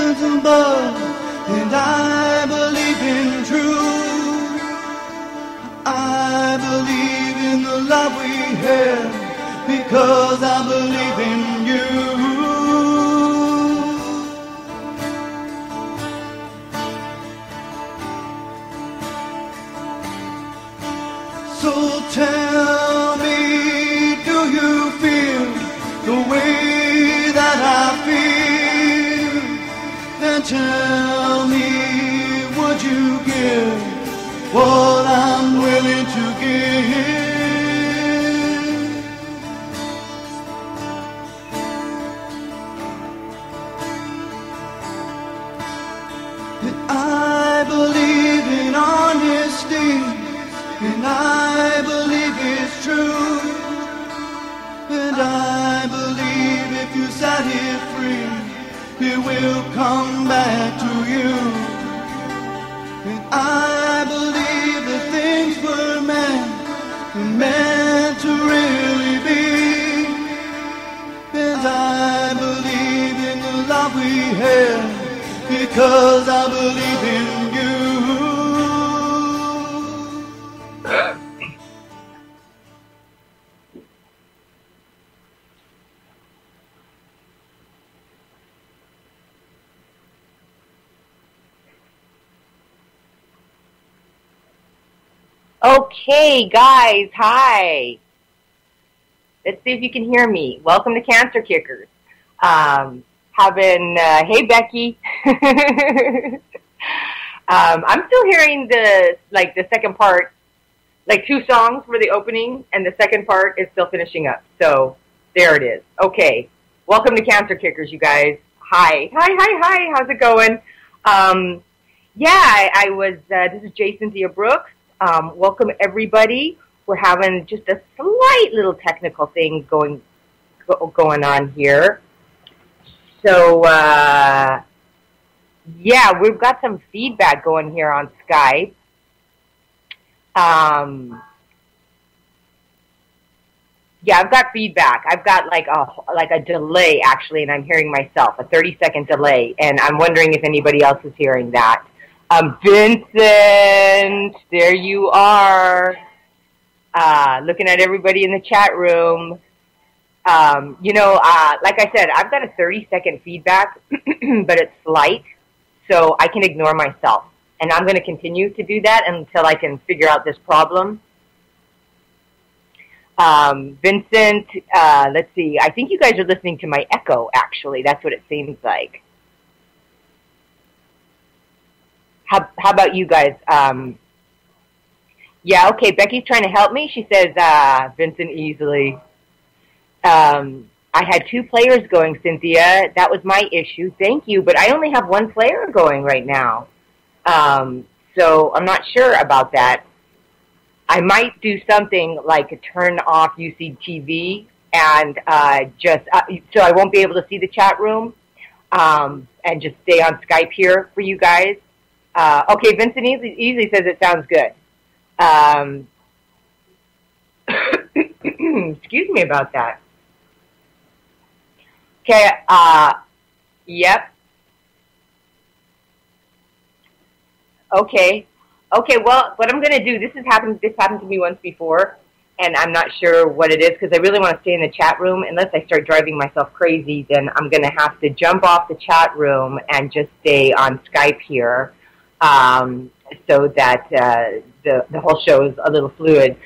heavens above, and I believe in truth. I believe in the love we have, because I believe in you. So tell me, do you feel the way that I feel? Then tell me, would you give what I'm willing to give? And I believe in honesty, and I believe it's true, and I believe if you set it free, it will come back to you. And I believe that things were meant to really be, and I believe in the love we have, because I believe in you. Okay, guys, hi. Let's see if you can hear me. Welcome to Cancer Kickers. Hey, Becky. I'm still hearing the second part, like 2 songs for the opening, and the second part is still finishing up. So there it is. Okay, welcome to Cancer Kickers, you guys. Hi. How's it going? I was. This is Cynthia Brooks. Welcome everybody. We're having just a slight little technical thing going on here. So we've got some feedback going here on Skype. I've got feedback. I've got like a delay actually, and I'm hearing myself, a 30-second delay, and I'm wondering if anybody else is hearing that. Vincent, there you are. Looking at everybody in the chat room. Like I said, I've got a 30-second feedback, but it's slight, so I can ignore myself. And I'm going to continue to do that until I can figure out this problem. Vincent, let's see. I think you guys are listening to my echo, actually. That's what it seems like. How about you guys? Okay, Becky's trying to help me. She says, Vincent easily. I had 2 players going, Cynthia. That was my issue. Thank you, but I only have 1 player going right now. So I'm not sure about that. I might do something like turn off UCTV and so I won't be able to see the chat room, and just stay on Skype here for you guys. Okay, Vincent easily says it sounds good. Excuse me about that. Okay, yep. Okay, well, what I'm going to do, this happened to me once before, and I'm not sure what it is, because I really want to stay in the chat room. Unless I start driving myself crazy, then I'm going to have to jump off the chat room and just stay on Skype here. So that the whole show is a little fluid.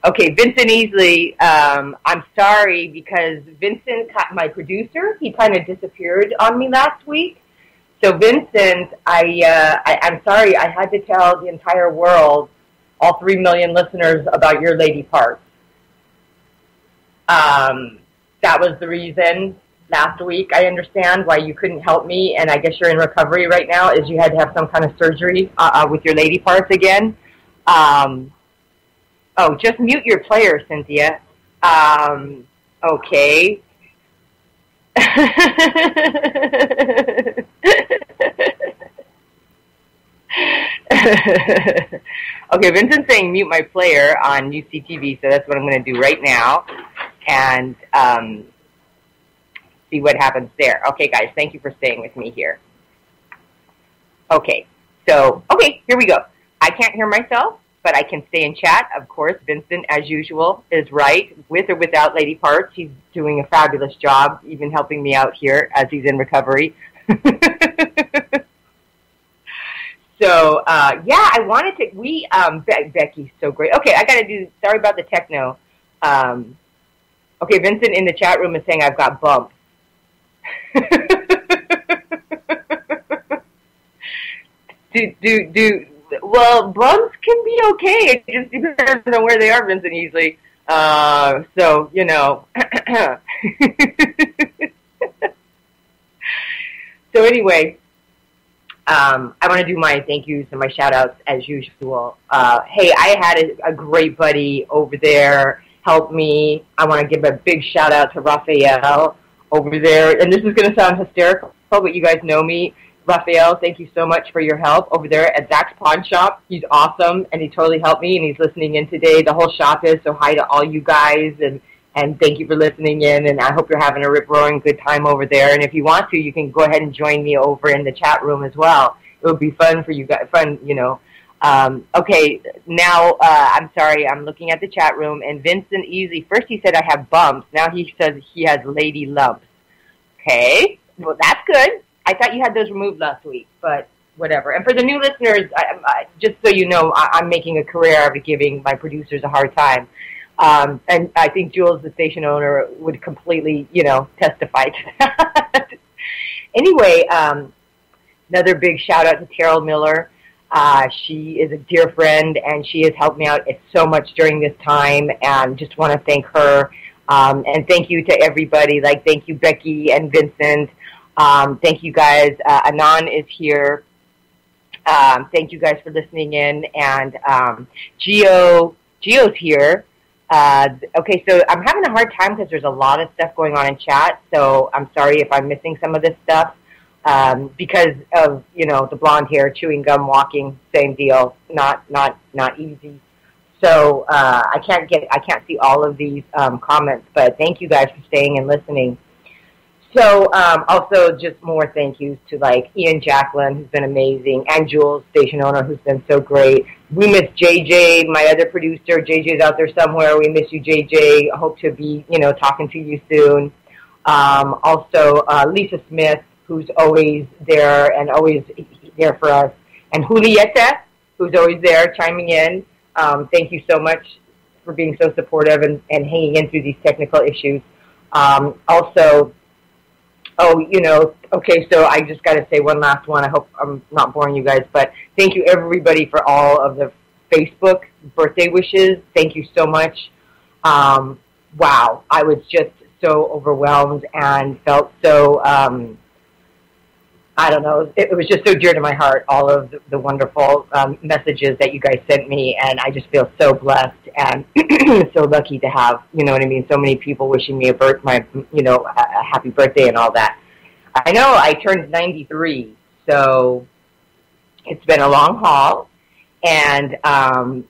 Okay, Vincent Easley, I'm sorry, because Vincent, my producer, he kind of disappeared on me last week. So Vincent, I'm sorry, I had to tell the entire world, all 3 million listeners, about your lady parts. That was the reason. Last week, I understand why you couldn't help me, and I guess you're in recovery right now, is you had to have some kind of surgery with your lady parts again. Just mute your player, Cynthia. Okay. Okay, Vincent's saying mute my player on UCTV, so that's what I'm going to do right now. And see what happens there. Okay, guys, thank you for staying with me here. Okay, so, here we go. I can't hear myself, but I can stay in chat. Of course, Vincent, as usual, is right. With or without Lady Parts, he's doing a fabulous job, even helping me out here as he's in recovery. So, I wanted to, Becky's so great. Okay, I got to do, sorry about the techno. Okay, Vincent in the chat room is saying I've got bumps. Well, bumps can be okay. It just depends on where they are, Vincent, usually. So, you know. So anyway, I want to do my thank yous and my shout-outs as usual. Hey, I had a great buddy over there help me. I want to give a big shout-out to Raphael over there. And this is going to sound hysterical, but you guys know me. Raphael, thank you so much for your help over there at Zach's Pawn Shop. He's awesome, and he totally helped me, and he's listening in today. The whole shop is, so hi to all you guys, and thank you for listening in, and I hope you're having a rip-roaring good time over there. And if you want to, you can go ahead and join me over in the chat room as well. It would be fun for you guys, okay, now, I'm sorry, I'm looking at the chat room, and Vincent Easy, first he said I have bumps, now he says he has lady lumps. Okay, well, that's good. I thought you had those removed last week, but whatever. And for the new listeners, just so you know, I'm making a career out of giving my producers a hard time. And I think Jules, the station owner, would completely, testify to that. Anyway, another big shout out to Terrell Miller. She is a dear friend, and she has helped me out so much during this time, and just want to thank her. And thank you to everybody. Like, thank you, Becky and Vincent. Thank you guys. Anon is here. Thank you guys for listening in. And Gio's here. Okay, so I'm having a hard time because there's a lot of stuff going on in chat. So I'm sorry if I'm missing some of this stuff because of the blonde hair, chewing gum, walking, same deal. Not easy. So I can't see all of these comments. But thank you guys for staying and listening. So, also just more thank yous to, Ian Jacqueline, who's been amazing, and Jules, station owner, who's been so great. We miss JJ, my other producer. JJ's out there somewhere. We miss you, JJ. I hope to be, talking to you soon. Also, Lisa Smith, who's always there and always there for us. And Julieta, who's always there chiming in. Thank you so much for being so supportive and hanging in through these technical issues. Also, okay, so I just got to say one last one. I hope I'm not boring you guys, but thank you, everybody, for all of the Facebook birthday wishes. Thank you so much. Wow, I was just so overwhelmed and felt so, I don't know, it was just so dear to my heart, all of the wonderful messages that you guys sent me, and I just feel so blessed and so lucky to have, so many people wishing me a happy birthday and all that. I know I turned 93, so it's been a long haul, and, I'm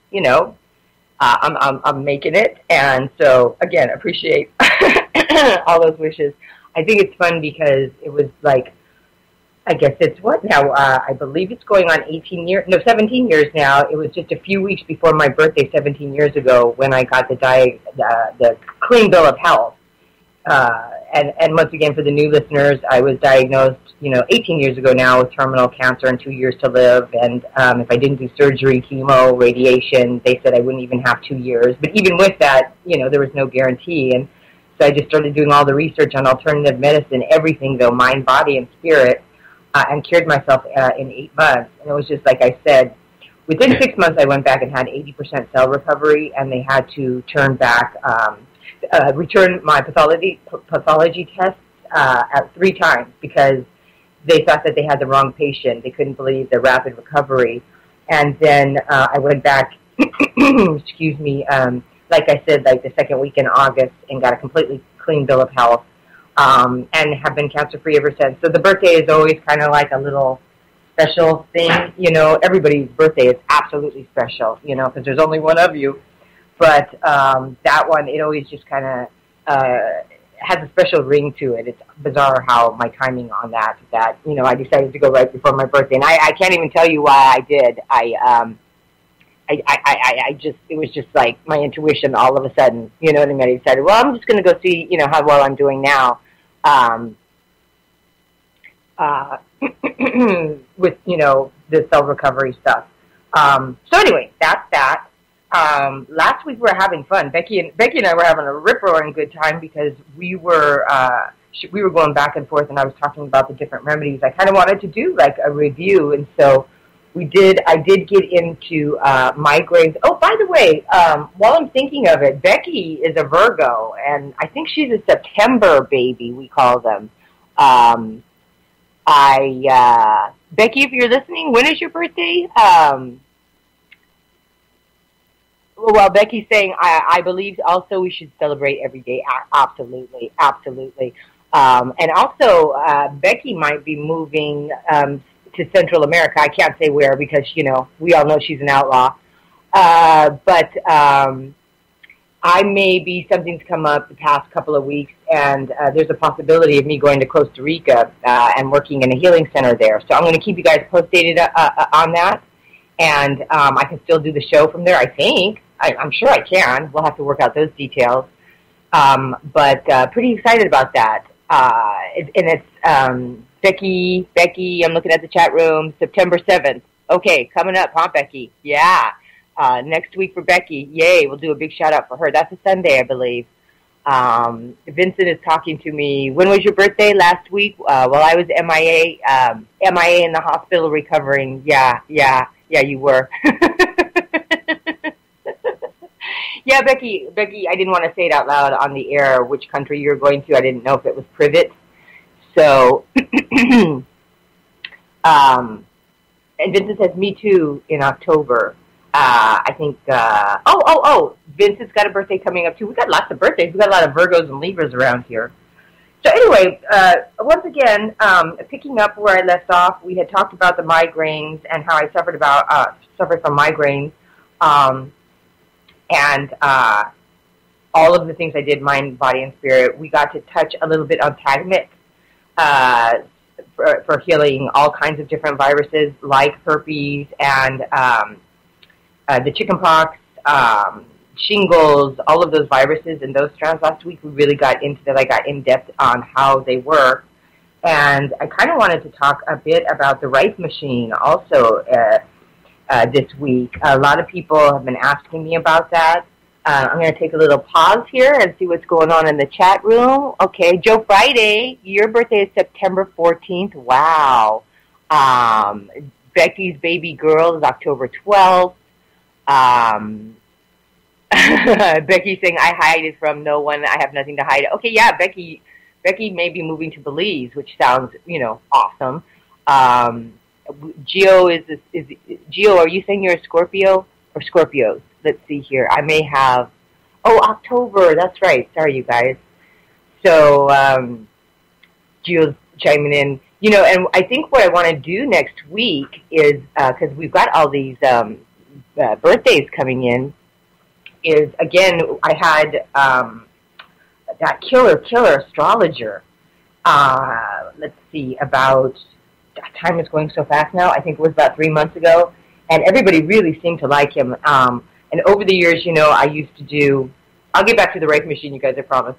making it, and so, again, appreciate all those wishes. I think it's fun because it was I guess it's what now? I believe it's going on 17 years now. It was just a few weeks before my birthday 17 years ago when I got the clean bill of health. And once again, for the new listeners, I was diagnosed, 18 years ago now with terminal cancer and 2 years to live. And if I didn't do surgery, chemo, radiation, they said I wouldn't even have 2 years. But even with that, there was no guarantee. And so I just started doing all the research on alternative medicine, everything though, mind, body, and spirit. And cured myself in 8 months. And it was just like I said, within 6 months I went back and had 80% cell recovery, and they had to turn back, return my pathology tests 3 times because they thought that they had the wrong patient. They couldn't believe the rapid recovery. And then I went back, excuse me, like I said, the second week in August and got a completely clean bill of health. And have been cancer-free ever since. So the birthday is always kind of like a little special thing. Everybody's birthday is absolutely special, because there's only one of you. But that one, it always just kind of, has a special ring to it. It's bizarre how my timing on that, I decided to go right before my birthday. And I can't even tell you why I did. It was just like my intuition all of a sudden, you know what I mean? I decided, well, I'm just going to go see, how well I'm doing now, with, the cell recovery stuff. So anyway, that's that. Last week we were having fun. Becky and I were having a rip-roaring good time because we were going back and forth, and I was talking about the different remedies. I kind of wanted to do like a review, and so I did get into migraines. Oh, by the way, while I'm thinking of it, Becky is a Virgo, and I think she's a September baby, we call them. Becky, if you're listening, when is your birthday? Well, Becky's saying, I believe also we should celebrate every day. Absolutely, absolutely. And also, Becky might be moving to Central America. I can't say where because, we all know she's an outlaw. But I may be, something's come up the past couple of weeks, and there's a possibility of me going to Costa Rica and working in a healing center there. So I'm going to keep you guys posted on that. And I can still do the show from there, I think. I'm sure I can. We'll have to work out those details. But pretty excited about that. It's Becky, I'm looking at the chat room, September 7th. Okay, coming up, huh, Becky? Yeah. Next week for Becky. Yay, we'll do a big shout out for her. That's a Sunday, I believe. Vincent is talking to me. When was your birthday? Last week? While I was MIA in the hospital recovering. Yeah, you were. Yeah, Becky, I didn't want to say it out loud on the air which country you're going to. I didn't know if it was privet. So, and Vincent says, me too, in October. I think, Vincent's got a birthday coming up too. We got lots of birthdays. We got a lot of Virgos and Libras around here. So anyway, once again, picking up where I left off, we had talked about the migraines and how I suffered from migraines, and all of the things I did, mind, body, and spirit. We got to touch a little bit on Tagmix for healing all kinds of different viruses like herpes and the chickenpox, shingles, all of those viruses and those strands. Last week we really got into that. I got in depth on how they work. And I kind of wanted to talk a bit about the rice machine also this week. A lot of people have been asking me about that. I'm going to take a little pause here and see what's going on in the chat room. Okay, Joe Friday, your birthday is September 14th. Wow. Becky's baby girl is October 12th. Becky's saying, I hide it from no one. I have nothing to hide. Okay, yeah, Becky may be moving to Belize, which sounds, awesome. Gio, Gio, are you saying you're a Scorpio or Scorpios? Let's see here. I may have, October. That's right. Sorry, you guys. So, Gio's chiming in. And I think what I want to do next week is, because we've got all these birthdays coming in, is, again, I had that killer astrologer. Let's see, about, time is going so fast now, I think it was about 3 months ago, and everybody really seemed to like him. And over the years, I used to do, I'll get back to the rice machine, you guys, I promise.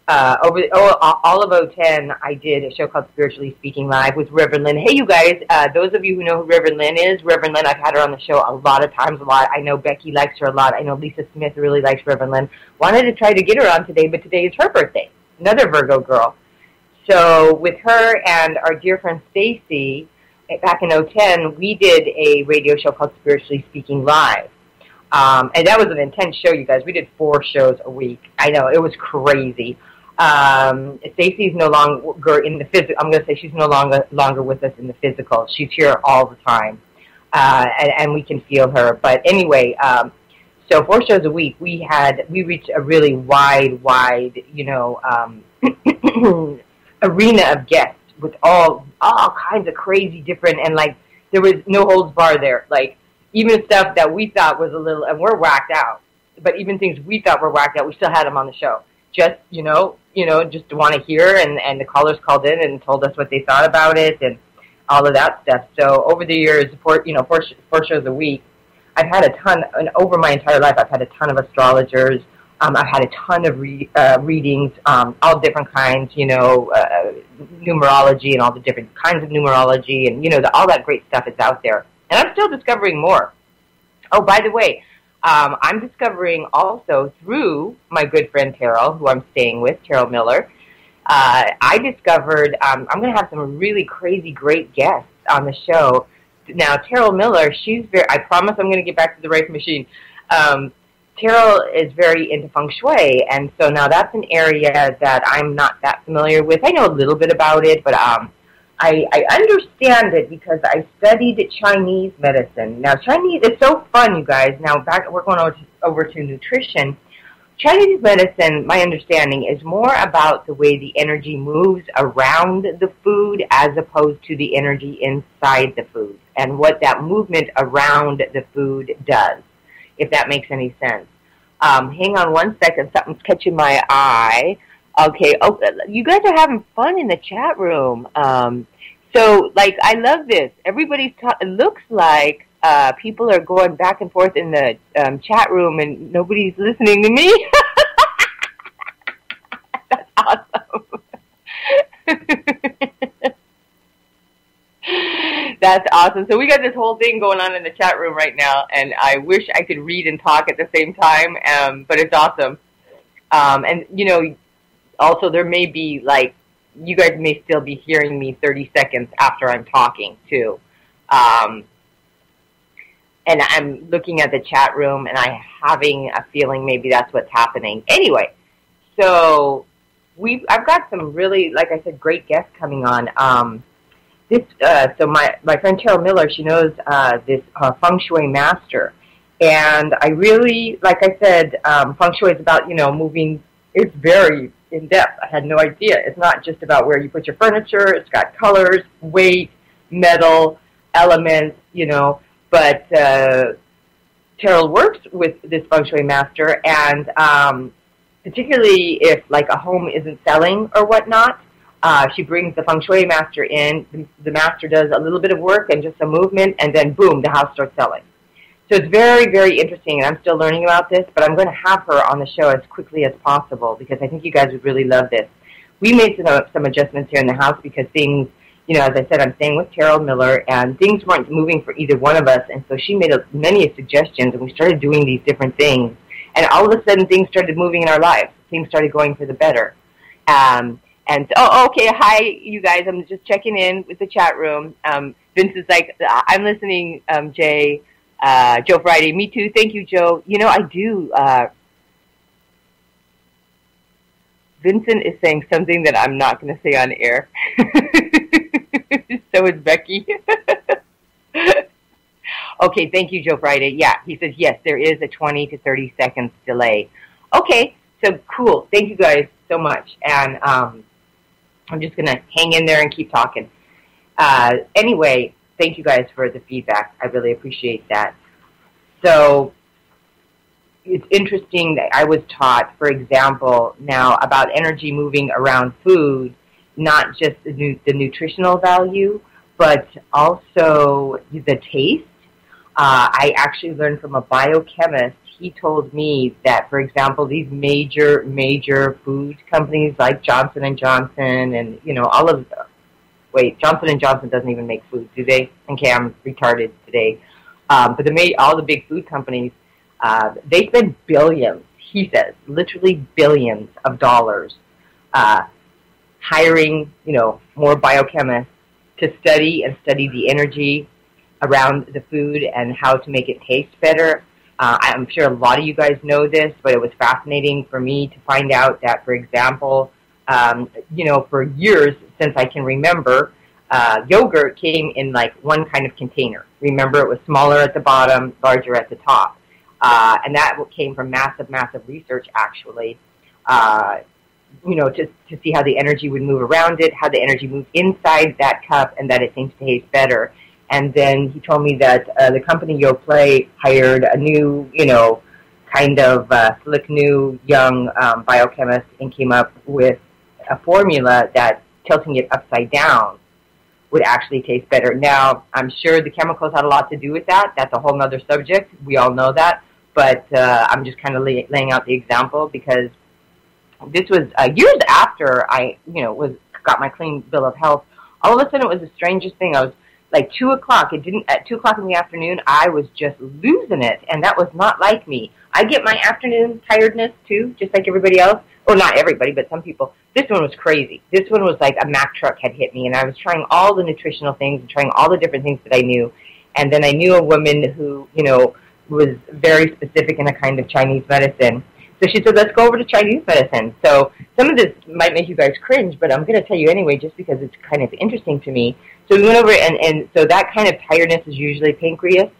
All of 2010, I did a show called Spiritually Speaking Live with Reverend Lynn. Hey, you guys, those of you who know who Reverend Lynn is, Reverend Lynn, I've had her on the show a lot of times, I know Becky likes her a lot. I know Lisa Smith really likes Reverend Lynn. Wanted to try to get her on today, but today is her birthday, another Virgo girl. So with her and our dear friend Stacy, back in 2010, we did a radio show called Spiritually Speaking Live. And that was an intense show, you guys. We did 4 shows a week. I know, it was crazy. Stacy's no longer in the physical. I'm going to say she's no longer with us in the physical. She's here all the time, and we can feel her. But anyway, so 4 shows a week. We reached a really wide, arena of guests with all kinds of crazy different, and there was no holds bar there. Even stuff that we thought was a little, and we're whacked out. But even things we thought were whacked out, we still had them on the show. just, just want to hear, and the callers called in and told us what they thought about it and all of that stuff. So over the years, four shows a week, I've had a ton, and over my entire life, I've had a ton of astrologers. I've had a ton of readings, all different kinds, numerology and all the different kinds of numerology, and, all that great stuff is out there. And I'm still discovering more. Oh, by the way, I'm discovering also through my good friend Terrell, who I'm staying with, Terrell Miller, I discovered I'm going to have some really crazy great guests on the show. Now, Terrell Miller, I promise I'm going to get back to the Rife Machine. Terrell is very into feng shui, and so now that's an area that I'm not that familiar with. I know a little bit about it, but I understand it because I studied Chinese medicine. Now, Chinese, it's so fun, you guys. Now, we're going over to nutrition. Chinese medicine, my understanding, is more about the way the energy moves around the food as opposed to the energy inside the food and what that movement around the food does, if that makes any sense. Hang on one second. Something's catching my eye. Okay. Oh, you guys are having fun in the chat room. So, I love this. Everybody's it looks like people are going back and forth in the chat room, and nobody's listening to me. That's awesome. That's awesome. So we got this whole thing going on in the chat room right now, and I wish I could read and talk at the same time, but it's awesome. And, also there may be, you guys may still be hearing me 30 seconds after I'm talking, too. And I'm looking at the chat room, and I'm having a feeling maybe that's what's happening. Anyway, so I've got some really, like I said, great guests coming on. So my friend Terrell Miller, she knows this feng shui master, and I really, like I said, feng shui is about moving. It's very in depth. I had no idea. It's not just about where you put your furniture. It's got colors, weight, metal, elements, But Terrell works with this feng shui master, and particularly if a home isn't selling or whatnot. She brings the feng shui master in. The master does a little bit of work and just some movement, and then boom, the house starts selling. So it's very, very interesting, and I'm still learning about this, but I'm going to have her on the show as quickly as possible because I think you guys would really love this. We made some adjustments here in the house because things, as I said, I'm staying with Terrell Miller, and things weren't moving for either one of us, and so she made many suggestions, and we started doing these different things, and all of a sudden things started moving in our lives. Things started going for the better. And okay, hi, you guys. I'm just checking in with the chat room. Vince is like, I'm listening, Jay. Joe Friday, me too. Thank you, Joe. I do. Vincent is saying something that I'm not going to say on air. So is Becky. Okay, thank you, Joe Friday. Yeah, he says, yes, there is a 20 to 30 seconds delay. Okay, so cool. Thank you guys so much. And I'm just going to hang in there and keep talking. Anyway, thank you guys for the feedback. I really appreciate that. So it's interesting that I was taught, for example, now about energy moving around food, not just the nutritional value, but also the taste. I actually learned from a biochemist. He told me that, for example, these major food companies like Johnson & Johnson and, all of the, wait, Johnson & Johnson doesn't even make food, do they? Okay, I'm retarded today. But all the big food companies, they spend billions, he says, literally billions of dollars hiring, more biochemists to study the energy around the food and how to make it taste better. I'm sure a lot of you guys know this, but it was fascinating for me to find out that, for example, for years since I can remember, yogurt came in one kind of container. Remember, it was smaller at the bottom, larger at the top. And that came from massive research, actually, to see how the energy would move around it, how the energy moved inside that cup, and that it seems to taste better. And then he told me that the company Yoplait hired a new, kind of slick new young biochemist and came up with a formula that tilting it upside down would actually taste better. Now, I'm sure the chemicals had a lot to do with that. That's a whole other subject. We all know that. But I'm just kind of laying out the example because this was years after I, got my clean bill of health. All of a sudden, it was the strangest thing. I was like 2 o'clock. At 2 o'clock in the afternoon, I was just losing it, and that was not like me. I get my afternoon tiredness too, just like everybody else. Well, not everybody, but some people. This one was crazy. This one was like a Mack truck had hit me, and I was trying all the nutritional things and trying all the different things that I knew. And then I knew a woman who, was very specific in a kind of Chinese medicine. So she said, let's go over to Chinese medicine. So some of this might make you guys cringe, but I'm going to tell you anyway just because it's kind of interesting to me. So we went over, and so that kind of tiredness is usually pancreas.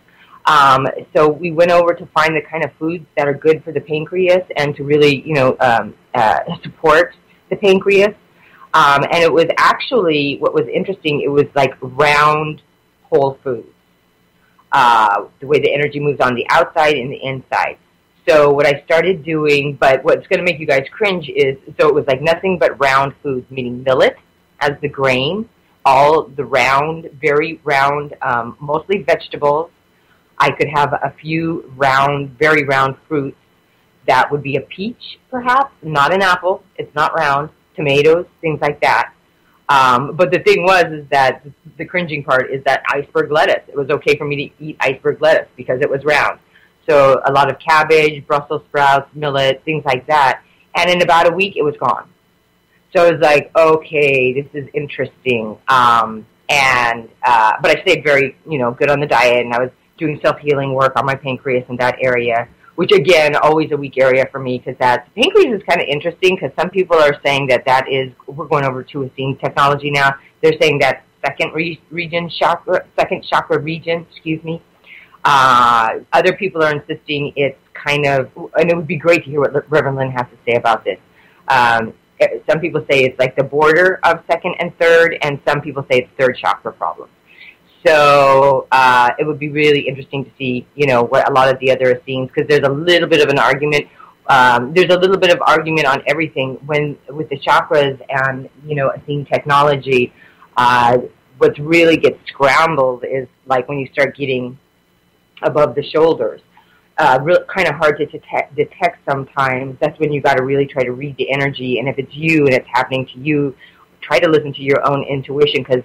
So we went over to find the kind of foods that are good for the pancreas and to really, support the pancreas. And it was actually, what was interesting, it was like round whole foods. The way the energy moves on the outside and the inside. So what I started doing, but what's going to make you guys cringe is, so it was like nothing but round foods, meaning millet as the grain, all the round, very round, mostly vegetables. I could have a few round, very round fruits. That would be a peach, perhaps, not an apple. It's not round. Tomatoes, things like that. But the thing is that the cringing part is that iceberg lettuce. It was okay for me to eat iceberg lettuce because it was round. So a lot of cabbage, Brussels sprouts, millet, things like that. And in about a week, it was gone. So I was like, okay, this is interesting. But I stayed very, good on the diet, and I was doing self-healing work on my pancreas in that area, which, again, always a weak area for me because that pancreas is kind of interesting because some people are saying that is, we're going over to Athene technology now. They're saying that second chakra region, other people are insisting it's kind of, and it would be great to hear what Reverend Lynn has to say about this. Some people say it's like the border of second and third, and some people say it's third chakra problem. So it would be really interesting to see, what a lot of the other Essenes, because there's a little bit of an argument. There's a little bit of argument on everything with the chakras and, Essene technology. What really gets scrambled is like when you start getting above the shoulders. Kind of hard to detect sometimes. That's when you got to really try to read the energy. And if it's you and it's happening to you, try to listen to your own intuition because,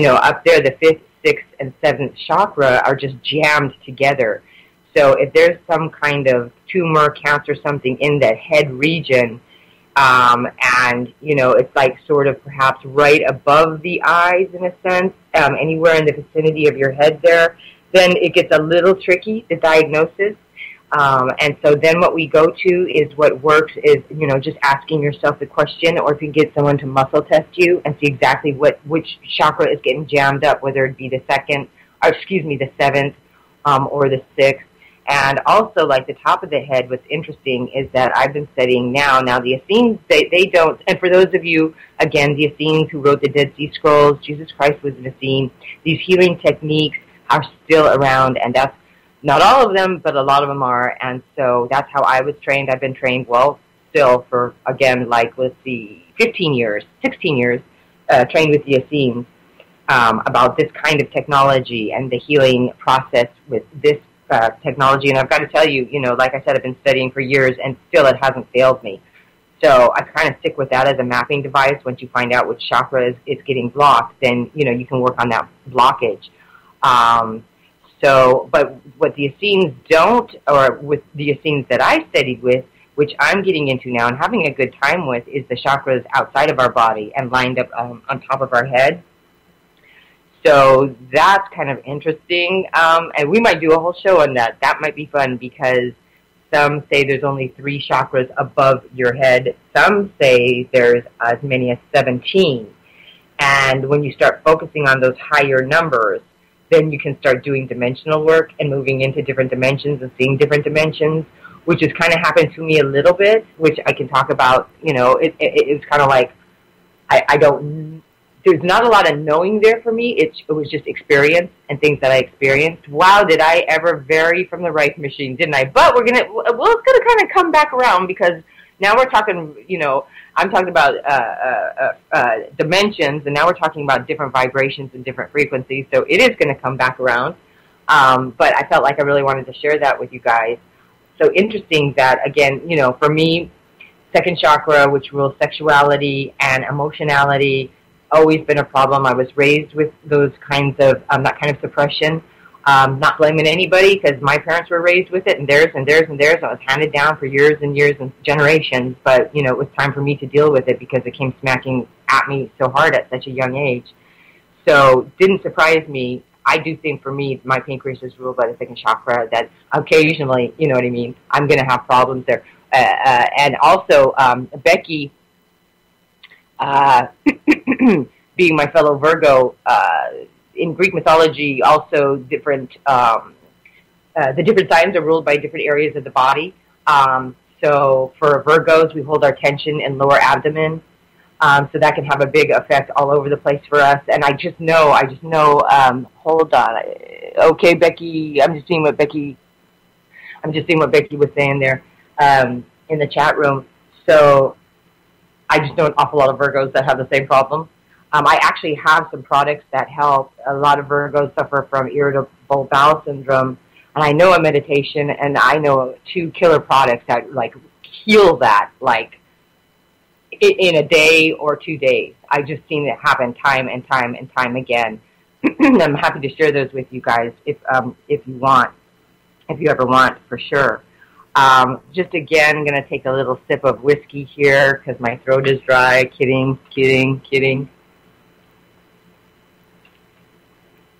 up there, the 5th, 6th, and 7th chakra are just jammed together. So if there's some kind of tumor, cancer, something in that head region, and, it's like sort of perhaps right above the eyes in a sense, anywhere in the vicinity of your head there, then it gets a little tricky, the diagnosis. And so then what we go to is what works is, just asking yourself the question, or if you can get someone to muscle test you and see exactly which chakra is getting jammed up, whether it be the 7th, or the 6th. And also, like the top of the head, what's interesting is that I've been studying now the Essenes, they don't, and for those of you, again, the Essenes who wrote the Dead Sea Scrolls, Jesus Christ was an Essene, these healing techniques are still around, and that's not all of them, but a lot of them are, and so that's how I was trained. I've been trained, still for, again, 16 years, trained with the Essenes about this kind of technology and the healing process with this technology. And I've got to tell you, like I said, I've been studying for years, and still it hasn't failed me. So I kind of stick with that as a mapping device. Once you find out which chakra is getting blocked, then, you can work on that blockage. But what the Essenes don't, or with the Essenes that I studied with, which I'm getting into now and having a good time with, is the chakras outside of our body and lined up on top of our head. So that's kind of interesting, and we might do a whole show on that. That might be fun because some say there's only 3 chakras above your head. Some say there's as many as 17. And when you start focusing on those higher numbers, then you can start doing dimensional work and moving into different dimensions and seeing different dimensions, which has kind of happened to me a little bit, which I can talk about. It's kind of like I don't there's not a lot of knowing there for me. It was just experience and things that I experienced. Wow, did I ever vary from the right machine, didn't I? But it's gonna kind of come back around, because now we're talking, I'm talking about dimensions, and now we're talking about different vibrations and different frequencies. So it is going to come back around. But I felt like I really wanted to share that with you guys. So interesting that, again, for me, second chakra, which rules sexuality and emotionality, always been a problem. I was raised with those kinds of, that kind of suppression. Not blaming anybody, because my parents were raised with it, and theirs and theirs and theirs. And it was handed down for years and years and generations. But, it was time for me to deal with it, because it came smacking at me so hard at such a young age. So didn't surprise me. I do think, for me, my pancreas is ruled by the second chakra, that occasionally, you know what I mean, I'm going to have problems there. And also, Becky, being my fellow Virgo, in Greek mythology, also different, the different signs are ruled by different areas of the body. So for Virgos, we hold our tension in lower abdomen. So that can have a big effect all over the place for us. And I just know, hold on. Okay, Becky, I'm just seeing what Becky was saying there, in the chat room. So I just know an awful lot of Virgos that have the same problem. I actually have some products that help. A lot of Virgos suffer from irritable bowel syndrome, and I know a meditation, and I know 2 killer products that heal that in a day or 2 days. I've just seen it happen time and time and time again. I'm happy to share those with you guys if you ever want, for sure. Just again, I'm going to take a little sip of whiskey here because my throat is dry. Kidding.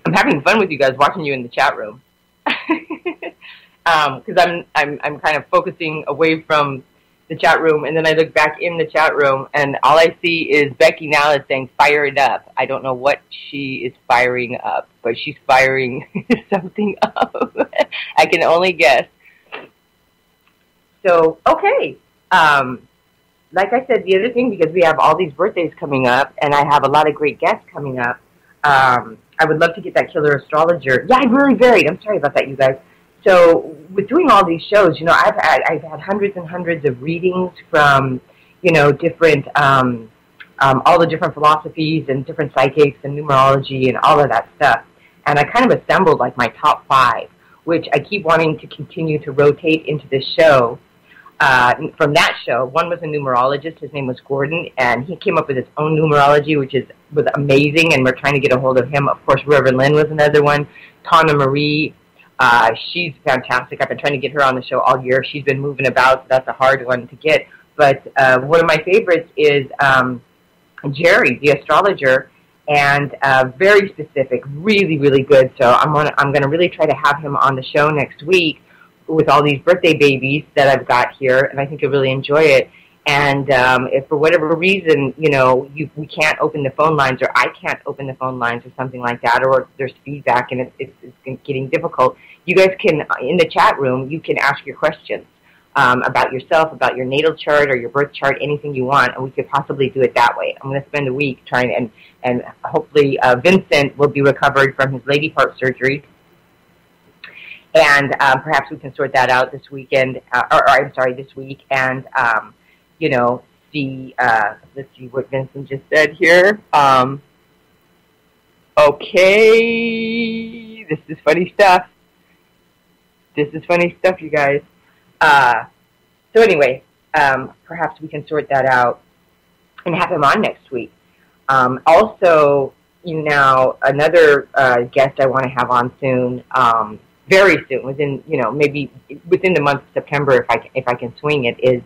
I'm having fun with you guys, watching you in the chat room, because I'm kind of focusing away from the chat room, and then I look back in the chat room, and all I see is Becky now is saying, "Fire it up." I don't know what she is firing up, but she's firing something up. I can only guess. So, okay. Like I said, the other thing, because we have all these birthdays coming up, and I have a lot of great guests coming up, I would love to get that killer astrologer. Yeah, I really varied. I'm sorry about that, you guys. So with doing all these shows, I've had hundreds and hundreds of readings from, different, all the different philosophies and different psychics and numerology and all of that stuff. And I kind of assembled my top 5, which I keep wanting to continue to rotate into this show. From that show, one was a numerologist. His name was Gordon, and he came up with his own numerology, which was amazing, and we're trying to get a hold of him. Of course, Reverend Lynn was another one. Tana Marie, she's fantastic. I've been trying to get her on the show all year. She's been moving about, so that's a hard one to get. But one of my favorites is Jerry, the astrologer, and very specific, really, really good. So I'm gonna really try to have him on the show next week with all these birthday babies that I've got here, and I think you'll really enjoy it. And if for whatever reason, we can't open the phone lines, or I can't open the phone lines or something like that, or there's feedback and it's getting difficult, you guys can, in the chat room, you can ask your questions about yourself, about your natal chart or your birth chart, anything you want, and we could possibly do it that way. I'm going to spend a week trying, and hopefully Vincent will be recovered from his lady part surgery. And perhaps we can sort that out this weekend, this week, and, see, let's see what Vincent just said here. Okay, this is funny stuff. You guys. So anyway, perhaps we can sort that out and have him on next week. Also, another guest I want to have on soon, very soon, within maybe within the month of September, if I can swing it, is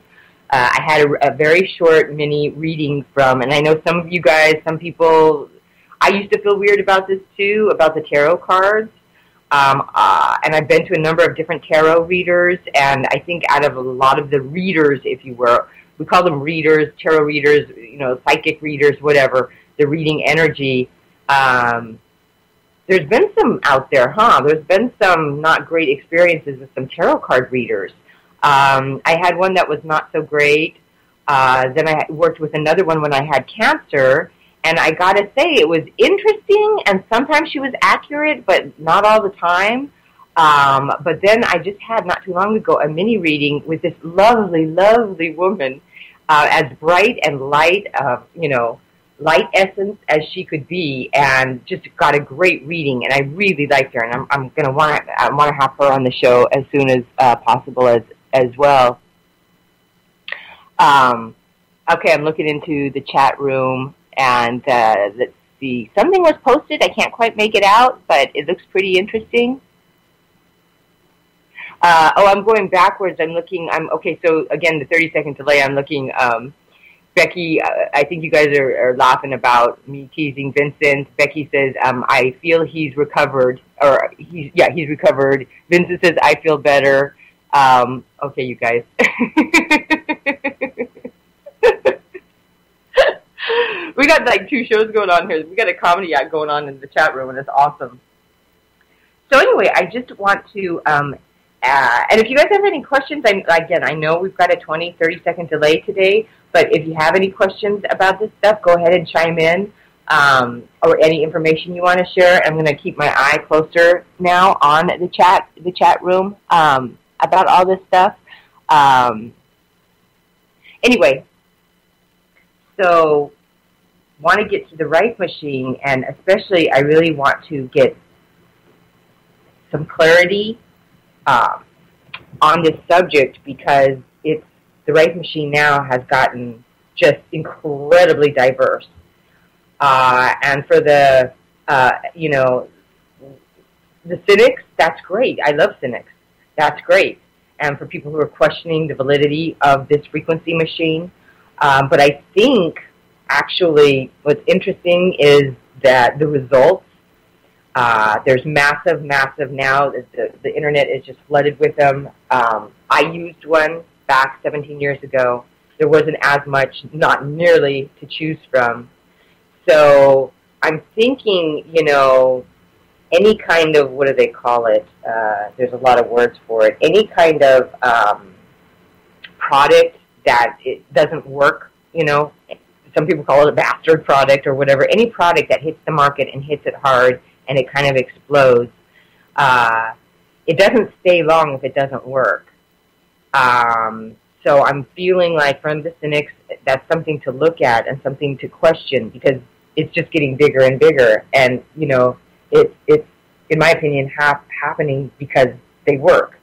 I had a very short mini reading from, and I know some of you guys, some people, I used to feel weird about this too, about the tarot cards, and I've been to a number of different tarot readers, and I think out of a lot of the readers, if you were, we call them readers, tarot readers, psychic readers, whatever, the reading energy. There's been some out there, There's been some not great experiences with some tarot card readers. I had one that was not so great. Then I worked with another one when I had cancer, And I got to say, it was interesting, and sometimes she was accurate, but not all the time. But then I just had, not too long ago, a mini reading with this lovely, lovely woman, as bright and light, light essence as she could be, and just got a great reading, and I really liked her, and I'm going to want to have her on the show as soon as possible as well. Okay, I'm looking into the chat room, and let's see. Something was posted. I can't quite make it out, but it looks pretty interesting. I'm going backwards. Okay, so again, the 30-second delay, I'm looking. Becky, I think you guys are laughing about me teasing Vincent. Becky says, I feel he's recovered, he's recovered. Vincent says, I feel better. Okay, you guys. We got like 2 shows going on here. We got a comedy act going on in the chat room, and it's awesome. So anyway, I just want to, and if you guys have any questions, I know we've got a 20, 30-second delay today, but if you have any questions about this stuff, go ahead and chime in, or any information you want to share. I'm going to keep my eye closer now on the chat room, about all this stuff. Anyway, so want to get to the right machine, and especially I really want to get some clarity on this subject, because the right machine now has gotten just incredibly diverse. And for the cynics, that's great. I love cynics. That's great. And for people who are questioning the validity of this frequency machine. But I think, actually, what's interesting is that the results, there's massive now. The internet is just flooded with them. I used one back 17 years ago. There wasn't as much, not nearly, to choose from. So I'm thinking, any kind of, what do they call it? There's a lot of words for it. Any kind of product that it doesn't work, some people call it a bastard product or whatever. Any product that hits the market and hits it hard and it kind of explodes, it doesn't stay long if it doesn't work. So I'm feeling like, from the cynics, that's something to look at and something to question, because it's just getting bigger and bigger. And, it's in my opinion, happening because they work.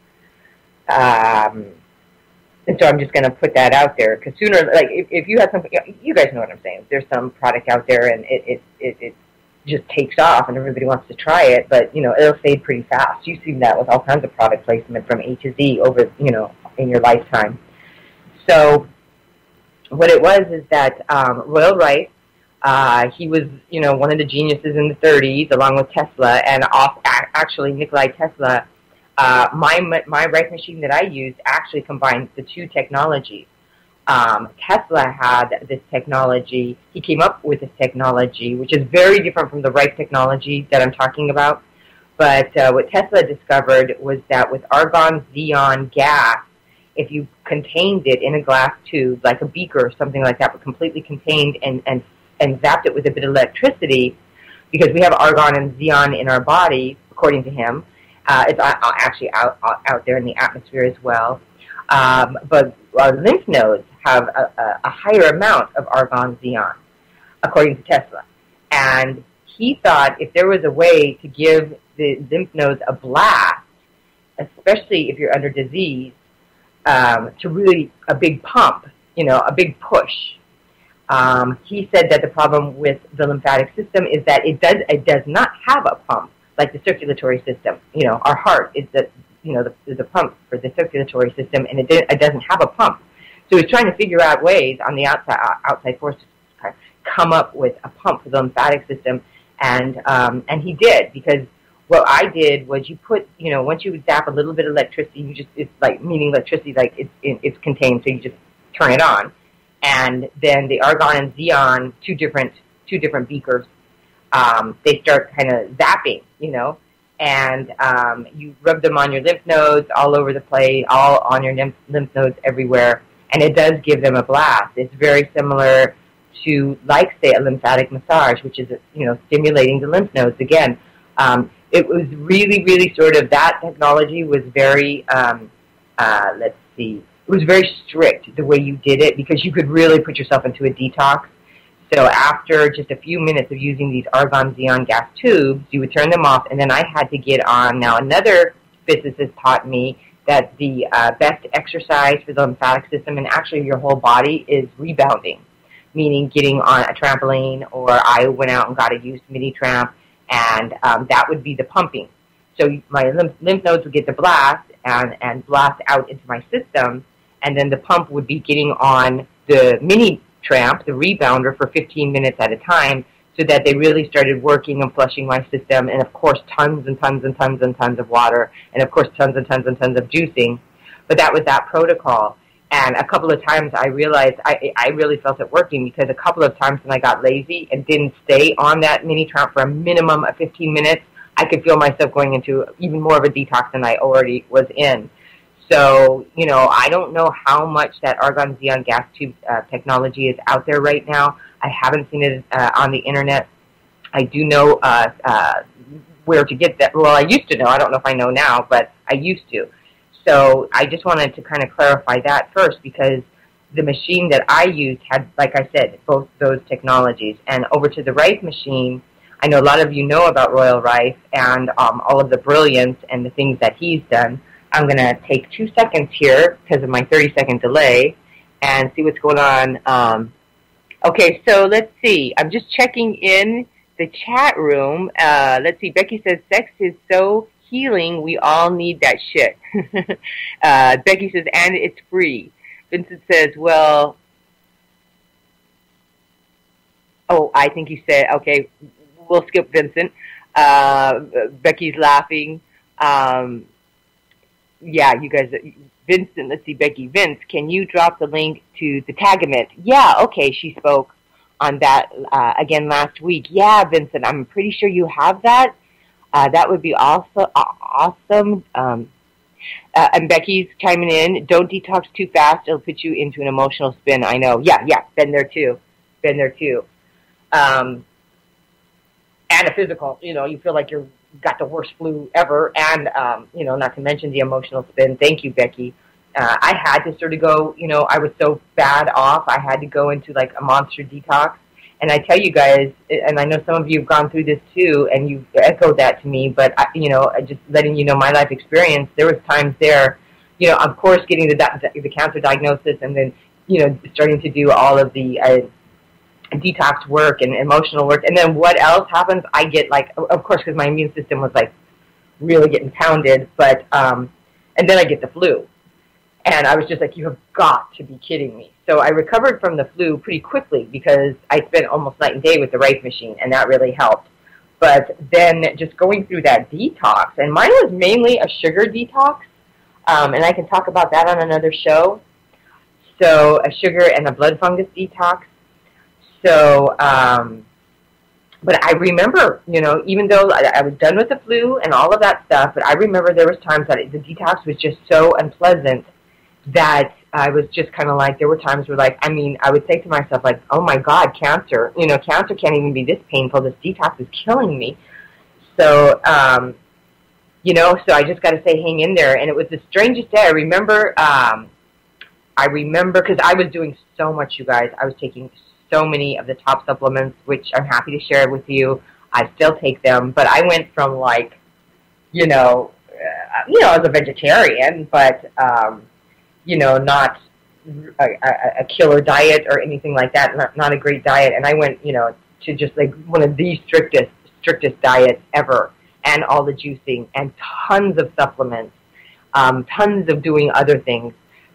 And so I'm just going to put that out there, because sooner, like, if you have something, you guys know what I'm saying. There's some product out there, and it just takes off, and everybody wants to try it, but, it'll fade pretty fast. You've seen that with all kinds of product placement from A to Z over, in your lifetime. So what it was is that Royal Rice, he was, one of the geniuses in the 30s, along with Tesla, and actually Nikolai Tesla. My Rice machine that I used actually combines the 2 technologies. Tesla had this technology. He came up with this technology, which is very different from the Rice technology that I'm talking about. But what Tesla discovered was that with argon xenon gas, if you contained it in a glass tube, like a beaker or something like that, but completely contained, and zapped it with a bit of electricity, because we have argon and xenon in our body, according to him. It's actually out there in the atmosphere as well. But our lymph nodes have a higher amount of argon xenon, according to Tesla. And he thought if there was a way to give the lymph nodes a blast, especially if you're under disease, to really a big pump, a big push. He said that the problem with the lymphatic system is that it does not have a pump like the circulatory system. Our heart is the pump for the circulatory system, and it doesn't have a pump. So he's trying to figure out ways on the outside forces to come up with a pump for the lymphatic system, and he did, because what I did was you put, once you zap a little bit of electricity, it's like, meaning electricity, like it's contained, so you just turn it on, and then the argon and xenon, two different beakers, they start kind of zapping, and you rub them on your lymph nodes all over the place, all on your lymph nodes everywhere, and it does give them a blast. It's very similar like, say, a lymphatic massage, which is, stimulating the lymph nodes again. It was really, really sort of, that technology was very, let's see, it was very strict the way you did it, because you could really put yourself into a detox. So after just a few minutes of using these argon xenon gas tubes, you would turn them off, and then I had to get on. Now, another physicist taught me that the best exercise for the lymphatic system and actually your whole body is rebounding, meaning getting on a trampoline, or I went out and got a used mini tramp, and that would be the pumping. So my lymph nodes would get the blast and blast out into my system, and then the pump would be getting on the mini tramp, the rebounder, for 15 minutes at a time, so that they really started working and flushing my system, and of course tons and tons and tons and tons of water, and of course tons and tons and tons of juicing. But that was that protocol. And a couple of times I realized I really felt it working, because a couple of times when I got lazy and didn't stay on that mini tramp for a minimum of 15 minutes, I could feel myself going into even more of a detox than I already was in. So, I don't know how much that argon xenon gas tube technology is out there right now. I haven't seen it on the internet. I do know where to get that. Well, I used to know. I don't know if I know now, but I used to. So I just wanted to kind of clarify that first, because the machine that I used had, like I said, both those technologies. And over to the Rife machine, I know a lot of you know about Royal Rife and all of the brilliance and the things that he's done. I'm going to take 2 seconds here because of my 30-second delay and see what's going on. Okay, so let's see. I'm just checking in the chat room. Let's see. Becky says, sex is so healing. We all need that shit. Becky says, and it's free. Vincent says, well, oh, I think he said, okay, we'll skip Vincent. Becky's laughing. Yeah, you guys, Vincent, let's see, Becky. Vince, can you drop the link to the Tagamet? Yeah, okay, she spoke on that again last week. Yeah, Vincent, I'm pretty sure you have that. That would be also awesome. And Becky's chiming in, don't detox too fast. It'll put you into an emotional spin. I know. Yeah, been there too. And a physical, you feel like you're got the worst flu ever, and not to mention the emotional spin. Thank you, Becky. I had to sort of go, I was so bad off, I had to go into like a monster detox. And I tell you guys, and I know some of you have gone through this too, and you've echoed that to me, but just letting you know my life experience, there was times there, of course getting the cancer diagnosis, and then, starting to do all of the detox work and emotional work. And then what else happens? I get like, of course, because my immune system was like really getting pounded, but, and then I get the flu. And I was just like, you have got to be kidding me. So I recovered from the flu pretty quickly because I spent almost night and day with the Rife machine, and that really helped. But then just going through that detox, and mine was mainly a sugar detox, and I can talk about that on another show. So a sugar and a blood fungus detox. So, but I remember, even though I was done with the flu and all of that stuff, but I remember there was times that the detox was just so unpleasant that I was just kind of like, there were times where I would say to myself like, oh my God, cancer, cancer can't even be this painful. This detox is killing me. So, so I just got to say, hang in there. And it was the strangest day. I remember because I was doing so much, you guys. I was taking so many of the top supplements, which I'm happy to share with you. I still take them, but I went from like, as a vegetarian, but, not a killer diet or anything like that, not a great diet. And I went, to just like one of the strictest diets ever, and all the juicing and tons of supplements, tons of doing other things.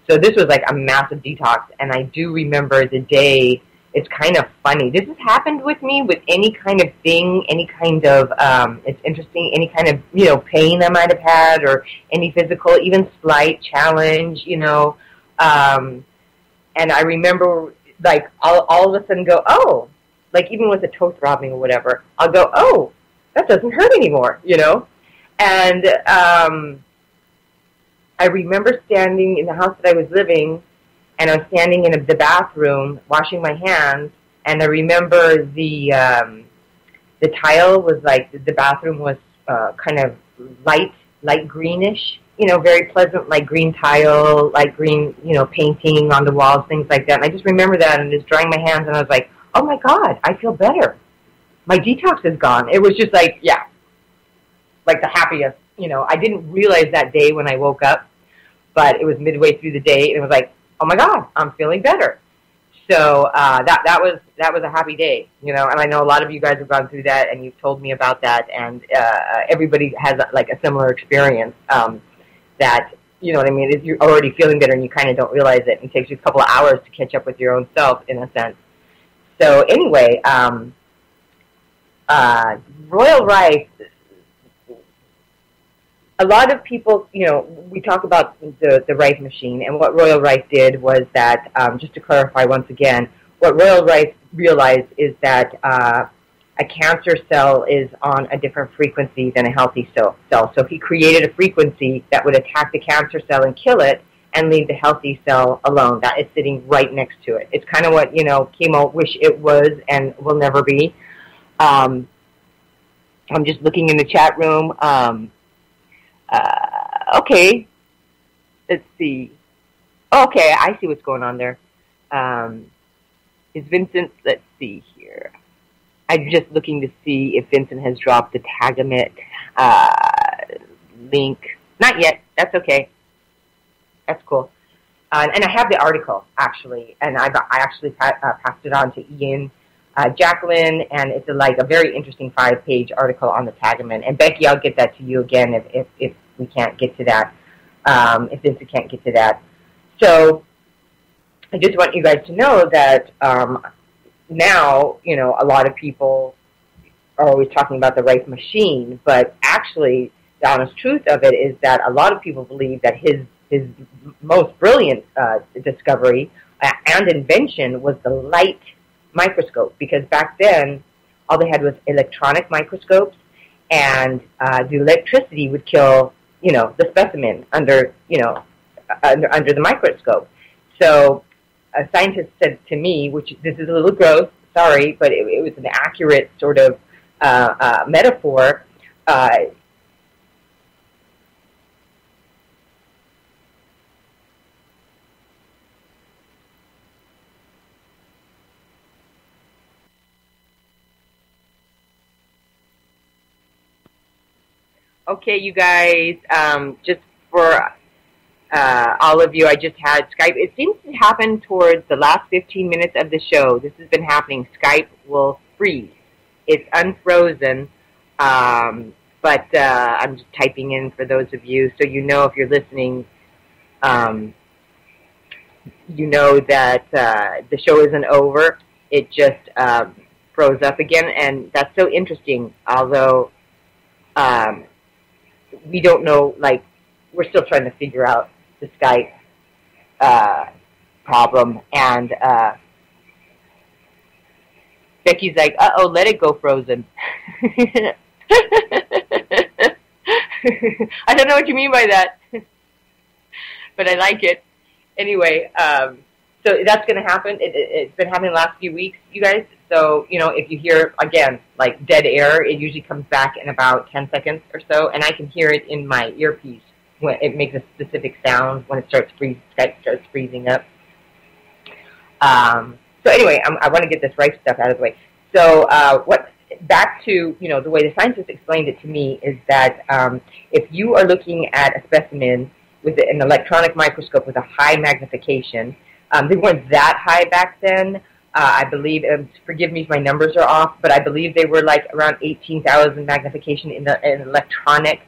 So this was like a massive detox. And I do remember the day. It's kind of funny. This has happened with me with any kind of thing, any kind of, it's interesting, any kind of, pain I might have had, or any physical, even slight challenge, and I remember, like, I'll all of a sudden go, oh, like even with a toe throbbing or whatever, I'll go, oh, that doesn't hurt anymore, And I remember standing in the house that I was living, and I was standing in the bathroom washing my hands, And I remember the tile was like, the bathroom was kind of light greenish, very pleasant, like green tile, light green, painting on the walls, things like that. And I just remember that and just drying my hands, and I was like, oh my God, I feel better. My detox is gone. It was just like, yeah, like the happiest, I didn't realize that day when I woke up, but it was midway through the day, and it was like, oh my God, I'm feeling better. So that was a happy day, and I know a lot of you guys have gone through that, and you've told me about that, and everybody has like a similar experience. That, you know what I mean, is you're already feeling better and you kind of don't realize it, and it takes you a couple of hours to catch up with your own self, in a sense. So anyway, Royal Rice, a lot of people, we talk about the Rice machine, and what Royal Rice did was that, just to clarify once again, what Royal Rice realized is that a cancer cell is on a different frequency than a healthy cell. So he created a frequency that would attack the cancer cell and kill it, and leave the healthy cell alone. That is sitting right next to it. It's kind of what, chemo wish it was and will never be. I'm just looking in the chat room. Okay, let's see. Okay, I see what's going on there. Is Vincent, let's see here. I'm just looking to see if Vincent has dropped the Tagamet link. Not yet. That's okay. That's cool. And I have the article, actually, and I actually passed it on to Ian, Jacqueline, and it's a very interesting 5-page article on the Tagamet. And Becky, I'll get that to you again if we can't get to that, if Vincent can't get to that. So I just want you guys to know that now, a lot of people are always talking about the Rice machine, but actually the honest truth of it is that a lot of people believe that his most brilliant discovery and invention was the light microscope, because back then all they had was electronic microscopes, and the electricity would kill, the specimen under the microscope. So a scientist said to me, which this is a little gross, sorry, but it was an accurate sort of metaphor. Okay, you guys, just for all of you, I just had Skype. It seems to happen towards the last 15 minutes of the show. This has been happening. Skype will freeze. It's unfrozen, but I'm just typing in for those of you, so you know if you're listening, you know that the show isn't over. It just froze up again, and that's so interesting, although we don't know, we're still trying to figure out the Skype problem, and Becky's like, uh-oh, let it go frozen. I don't know what you mean by that, but I like it. Anyway, so that's going to happen. It's been happening the last few weeks, you guys. So, if you hear, again, dead air, it usually comes back in about 10 seconds or so, and I can hear it in my earpiece when it makes a specific sound when it starts Skype starts freezing up. So anyway, I want to get this Rice stuff out of the way. So back to, the way the scientists explained it to me is that if you are looking at a specimen with an electronic microscope with a high magnification, they weren't that high back then. I believe, forgive me if my numbers are off, but I believe they were around 18,000 magnification in an electronic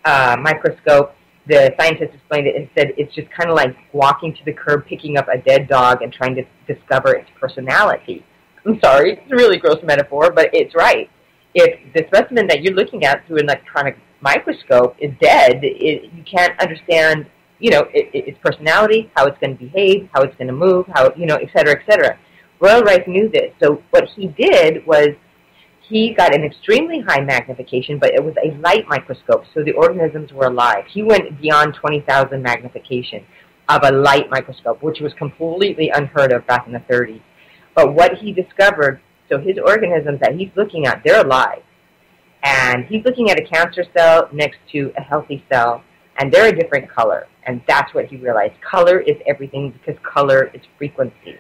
microscope. The scientist explained it and said it's just kind of like walking to the curb, picking up a dead dog, and trying to discover its personality. I'm sorry, it's a really gross metaphor, but it's right. If the specimen that you're looking at through an electronic microscope is dead, you can't understand, its personality, how it's going to behave, how it's going to move, how, et cetera, et cetera. Royal Rice knew this, so what he did was he got an extremely high magnification, but it was a light microscope, so the organisms were alive. He went beyond 20,000 magnification of a light microscope, which was completely unheard of back in the 30s. But what he discovered, so his organisms that he's looking at, they're alive. And he's looking at a cancer cell next to a healthy cell, and they're a different color. And that's what he realized. Color is everything because color is frequency.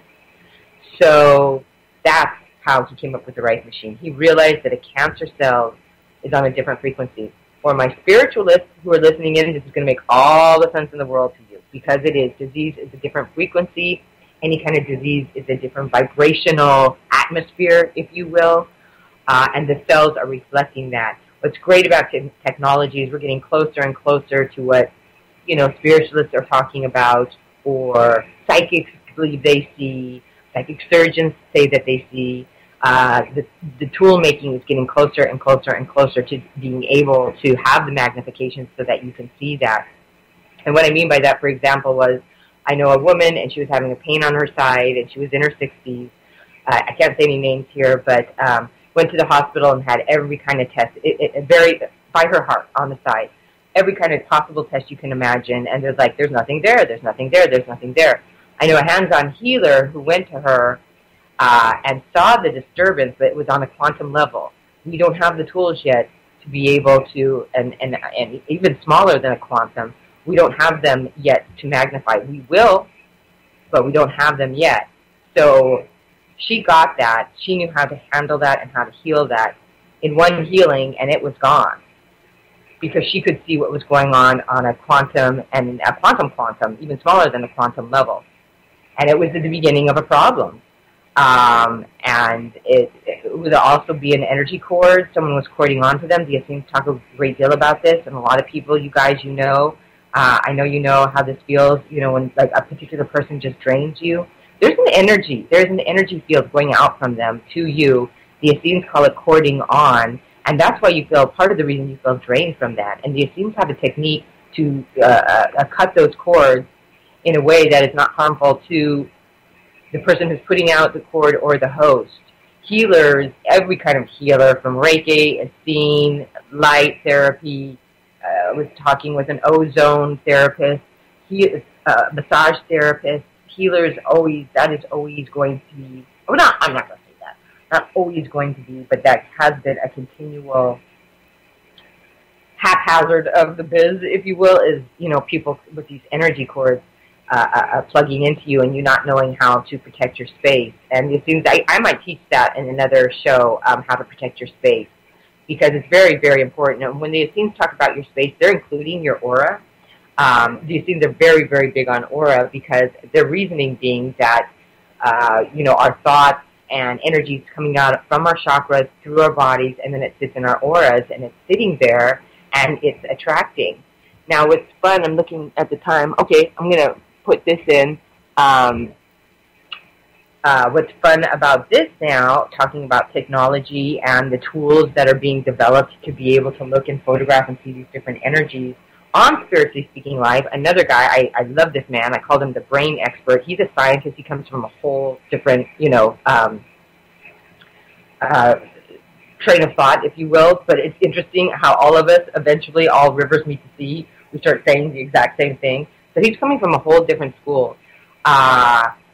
So that's how he came up with the right machine. He realized that a cancer cell is on a different frequency. For my spiritualists who are listening in, this is going to make all the sense in the world to you, because it is. Disease is a different frequency. Any kind of disease is a different vibrational atmosphere, if you will, and the cells are reflecting that. What's great about technology is we're getting closer and closer to what, spiritualists are talking about, or psychics believe they see, psychic surgeons say that they see. The tool making is getting closer and closer and closer to being able to have the magnification so that you can see that. And what I mean by that, for example, was I know a woman and she was having a pain on her side and she was in her 60s. I can't say any names here, but went to the hospital and had every kind of test. It varied by her heart on the side. Every kind of possible test you can imagine. And there's nothing there, there's nothing there, there's nothing there. I know a hands-on healer who went to her and saw the disturbance, but it was on a quantum level. We don't have the tools yet to be able to, and even smaller than a quantum, we don't have them yet to magnify. We will, but we don't have them yet. So she got that. She knew how to handle that and how to heal that in one healing, and it was gone because she could see what was going on a quantum and a quantum, even smaller than a quantum level. And it was at the beginning of a problem. And it would also be an energy cord. Someone was cording onto them. The Essenes talk a great deal about this, and a lot of people, you guys, I know you know how this feels, when like a particular person just drains you. There's an energy field going out from them to you. The Essenes call it cording on, and that's why you feel, part of the reason you feel drained from that. And the Essenes have a technique to cut those cords in a way that is not harmful to the person who's putting out the cord or the host. Healers, every kind of healer, from Reiki, Essene, light therapy, was talking with an ozone therapist, massage therapist, healers that is always going to be, I'm not going to say that, not always going to be, but that has been a continual haphazard of the biz, if you will, is, people with these energy cords plugging into you and you not knowing how to protect your space. And as soon as I might teach that in another show, how to protect your space, because it's very, very important. And when the Essenes talk about your space, they're including your aura. The Essenes are very, very big on aura, because their reasoning being that, our thoughts and energies coming out from our chakras through our bodies, and then it sits in our auras, and it's sitting there, and it's attracting. Now, what's fun, I'm looking at the time. Okay, I'm going to put this in. What's fun about this now, talking about technology and the tools that are being developed to be able to look and photograph and see these different energies on Spiritually Speaking Live, another guy, I love this man, I called him the brain expert. He's a scientist, he comes from a whole different, train of thought, if you will, but it's interesting how all of us, eventually, all rivers meet the sea, we start saying the exact same thing. So he's coming from a whole different school.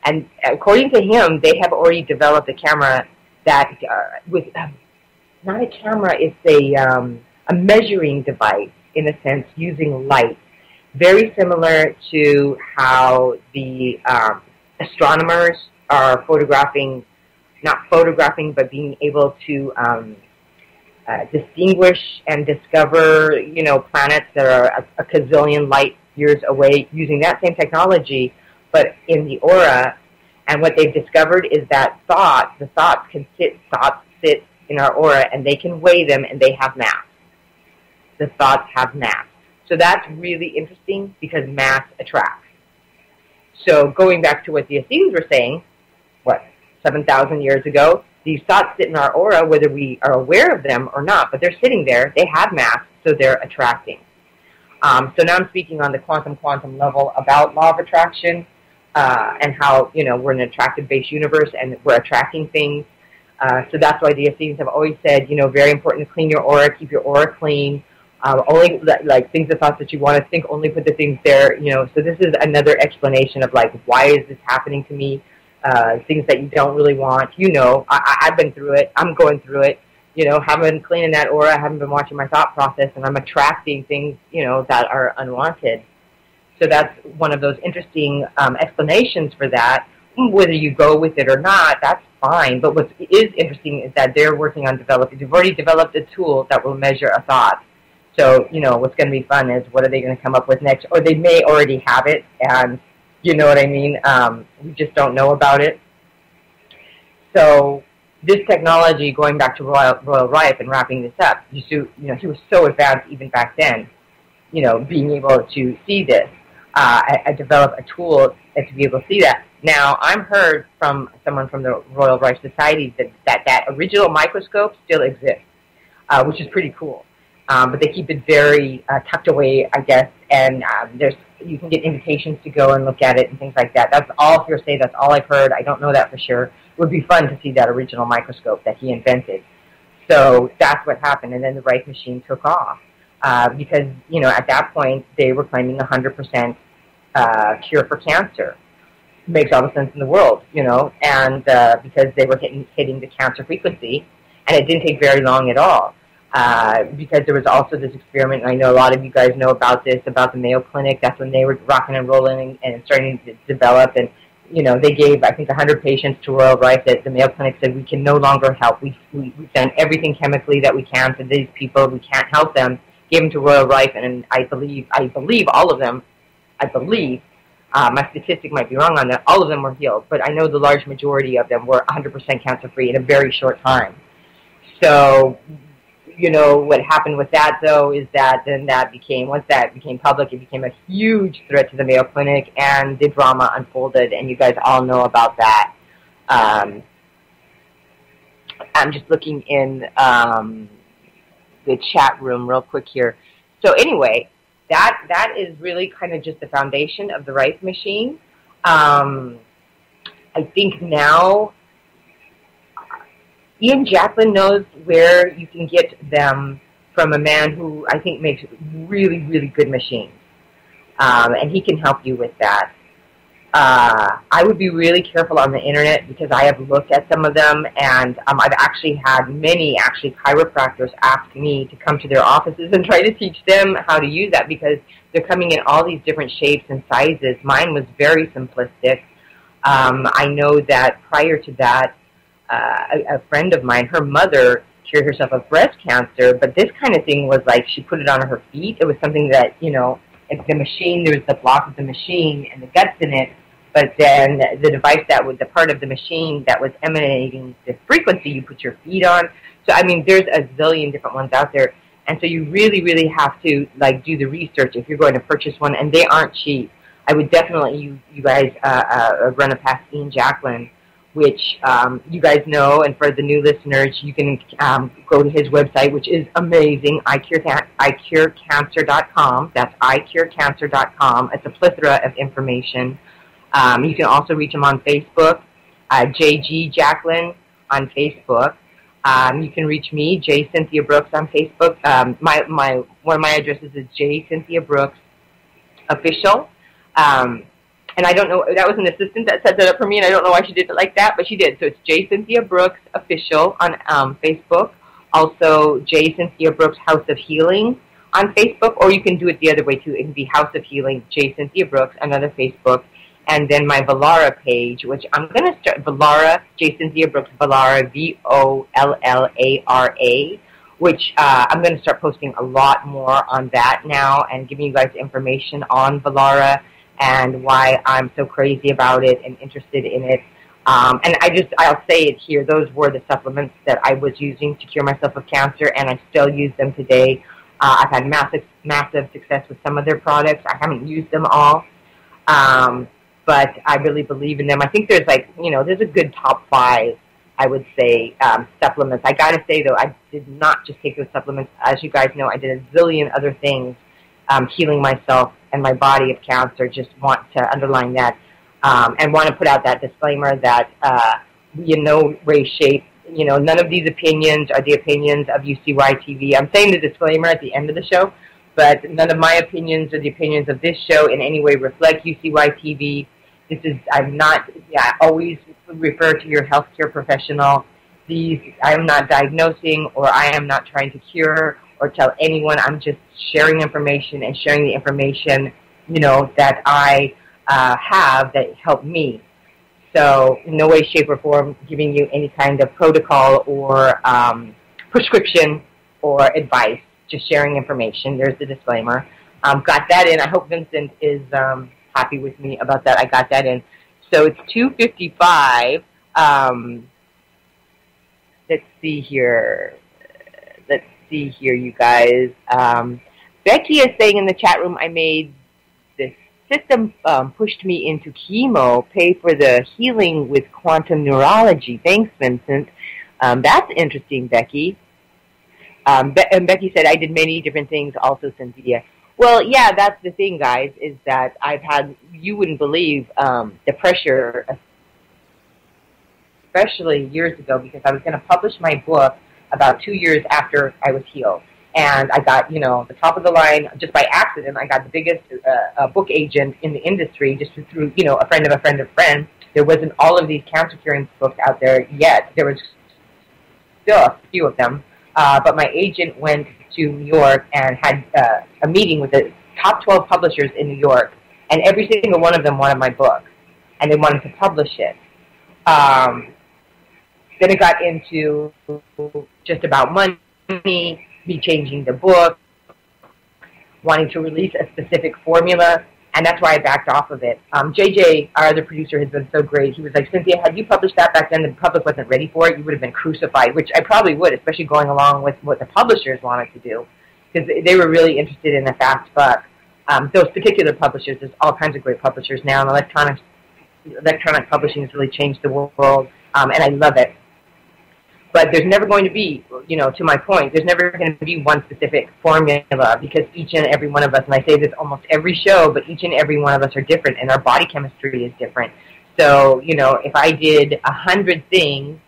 And according to him, they have already developed a camera that, not a camera, it's a measuring device, in a sense, using light. Very similar to how the astronomers are photographing, not photographing, but being able to distinguish and discover, planets that are a gazillion light years away using that same technology, but in the aura. And what they've discovered is that the thoughts sit in our aura, and they can weigh them, and they have mass. The thoughts have mass. So that's really interesting, because mass attracts. So going back to what the Essenes were saying, 7,000 years ago, these thoughts sit in our aura, whether we are aware of them or not, but they're sitting there, they have mass, so they're attracting. So now I'm speaking on the quantum level about law of attraction, and how, we're an attractive-based universe, and we're attracting things. So that's why the Essenes have always said, very important to clean your aura, keep your aura clean. Only, things and thoughts that you want to think, only put the things there, So this is another explanation of, why is this happening to me? things that you don't really want. I've been through it. I'm going through it. Haven't been cleaning that aura. Haven't been watching my thought process, and I'm attracting things, that are unwanted. So that's one of those interesting explanations for that. Whether you go with it or not, that's fine. But what is interesting is that they're working on developing. They've already developed a tool that will measure a thought. So, what's going to be fun is what are they going to come up with next? Or they may already have it, and you know what I mean? We just don't know about it. So this technology, going back to Royal Rife and wrapping this up, he was so advanced even back then, being able to see this. I developed a tool to be able to see that. Now, I'm heard from someone from the Royal Rife Society that original microscope still exists, which is pretty cool. But they keep it very tucked away, I guess, and you can get invitations to go and look at it and things like that. That's all hearsay. That's all I've heard. I don't know that for sure. It would be fun to see that original microscope that he invented. So that's what happened, and then the Rife machine took off because, at that point, they were claiming 100% cure for cancer. Makes all the sense in the world, and because they were hitting the cancer frequency, and it didn't take very long at all. Because there was also this experiment, and I know a lot of you guys know about this, about the Mayo Clinic. That's when they were rocking and rolling and starting to develop. And, they gave, I think, 100 patients to Royal Rife that the Mayo Clinic said, we can no longer help. We've done everything chemically that we can for these people. We can't help them. Gave them to Royal Rife, and I believe all of them, my statistic might be wrong on that, all of them were healed. But I know the large majority of them were 100% cancer-free in a very short time. So what happened with that, though, is that then once that became public, it became a huge threat to the Mayo Clinic, and the drama unfolded, and you guys all know about that. I'm just looking in the chat room real quick here. So anyway, that is really kind of just the foundation of the Rife machine. I think now Ian Jacklin knows where you can get them from a man who I think makes really, really good machines. And he can help you with that. I would be really careful on the internet because I have looked at some of them, and I've actually had many chiropractors ask me to come to their offices and try to teach them how to use that because they're coming in all these different shapes and sizes. Mine was very simplistic. I know that prior to that, a friend of mine, her mother cured herself of breast cancer, but this kind of thing was like she put it on her feet. It was something that, if the machine, there was the block of the machine and the guts in it, but then the device the part of the machine that was emanating the frequency, you put your feet on. So, there's a zillion different ones out there. And so you really, really have to, do the research if you're going to purchase one, and they aren't cheap. I would definitely, you guys, run it past Ian Jacklin, which you guys know, and for the new listeners, you can go to his website, which is amazing, icurecancer.com. That's icurecancer.com. It's a plethora of information. You can also reach him on Facebook, JG Jacklin on Facebook. You can reach me, J. Cynthia Brooks, on Facebook. One of my addresses is J. Cynthia Brooks Official. And I don't know, that was an assistant that set that up for me, and I don't know why she did it like that, but she did. So it's J. Cynthia Brooks Official on Facebook. Also, J. Cynthia Brooks House of Healing on Facebook, or you can do it the other way, too. It can be House of Healing, J. Cynthia Brooks, another Facebook. And then my Volara page, which I'm going to start, Volara, J. Cynthia Brooks Volara, Vollara, which I'm going to start posting a lot more on that now and giving you guys information on Volara and why I'm so crazy about it and interested in it. And I'll say it here, those were the supplements that I was using to cure myself of cancer, and I still use them today. I've had massive success with some of their products. I haven't used them all, but I really believe in them. I think there's there's a good top 5, I would say, supplements. I got to say, though, I did not just take those supplements. As you guys know, I did a zillion other things healing myself and my body of cancer. Just want to underline that and want to put out that disclaimer that in no way, shape, none of these opinions are the opinions of UCY TV. I'm saying the disclaimer at the end of the show, but none of my opinions or the opinions of this show in any way reflect UCY TV. I'm not, yeah, always refer to your healthcare professional. I am not diagnosing, or I am not trying to cure or tell anyone. I'm just sharing information and sharing the information, that I have that helped me. So in no way, shape, or form giving you any kind of protocol or prescription or advice, just sharing information. There's the disclaimer. Got that in. I hope Vincent is happy with me about that. I got that in. So it's 2:55. Let's see here. You guys. Becky is saying in the chat room, I made this system pushed me into chemo, pay for the healing with quantum neurology. Thanks, Vincent. That's interesting, Becky. And Becky said, I did many different things also, Cynthia. Well, yeah, that's the thing, guys, is that I've had, you wouldn't believe the pressure, especially years ago, because I was going to publish my book about 2 years after I was healed. And I got, the top of the line, just by accident. I got the biggest book agent in the industry just through, a friend of a friend of a friend. There wasn't all of these cancer curing books out there yet. There was still a few of them. But my agent went to New York and had a meeting with the top 12 publishers in New York. And every single one of them wanted my book. And they wanted to publish it. Then it got into just about money, me changing the book, wanting to release a specific formula, and that's why I backed off of it. JJ, our other producer, has been so great. He was like, Cynthia, had you published that back then, the public wasn't ready for it, you would have been crucified, which I probably would, especially going along with what the publishers wanted to do, because they were really interested in a fast buck. Those particular publishers, there's all kinds of great publishers now, and electronic publishing has really changed the world, and I love it. But there's never going to be, to my point, there's never going to be one specific formula, because each and every one of us, and I say this almost every show, but each and every one of us are different, and our body chemistry is different. So, if I did 100 things,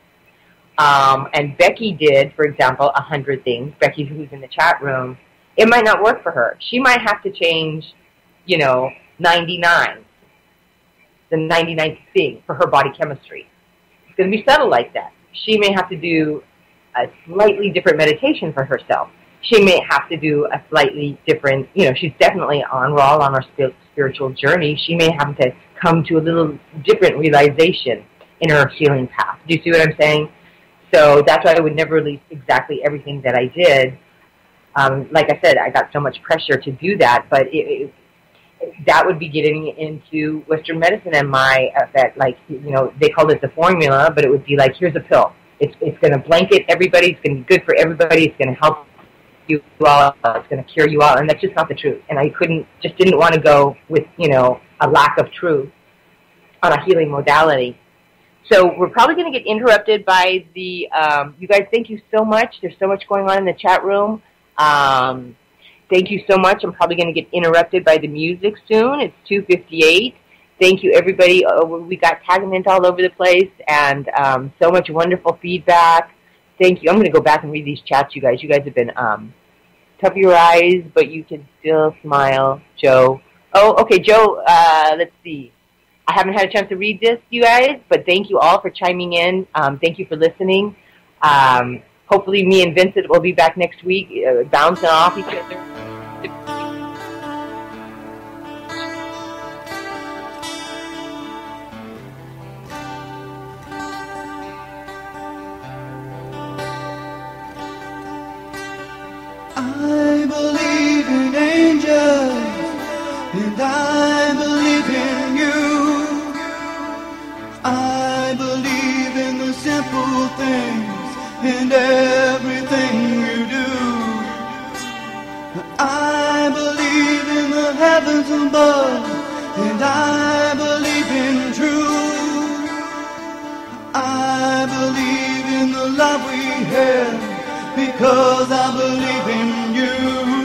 and Becky did, for example, 100 things, Becky, who's in the chat room, it might not work for her. She might have to change, 99, the 99th thing for her body chemistry. It's going to be subtle like that. She may have to do a slightly different meditation for herself. She may have to do a slightly different, she's definitely on our spiritual journey. She may have to come to a little different realization in her healing path. Do you see what I'm saying? So that's why I would never release exactly everything that I did. Like I said, I got so much pressure to do that, but that would be getting into Western medicine and they called it the formula, but it would be like, here's a pill. It's going to blanket everybody. It's going to be good for everybody. It's going to help you all. It's going to cure you all. And that's just not the truth. And I didn't want to go with, a lack of truth on a healing modality. So we're probably going to get interrupted by you guys, thank you so much. There's so much going on in the chat room. Thank you so much. I'm probably going to get interrupted by the music soon. It's 2:58. Thank you, everybody. We got tagged all over the place, and so much wonderful feedback. Thank you. I'm going to go back and read these chats, you guys. You guys have been cover your eyes, but you can still smile, Joe. Oh, okay, Joe, let's see. I haven't had a chance to read this, you guys, but thank you all for chiming in. Thank you for listening. Hopefully me and Vincent will be back next week, bouncing off each other. I believe in angels, and I believe in you. I believe in the simple things in everything you do. I believe in the heavens above, and I believe in truth. I believe in the love we have, because I believe in you.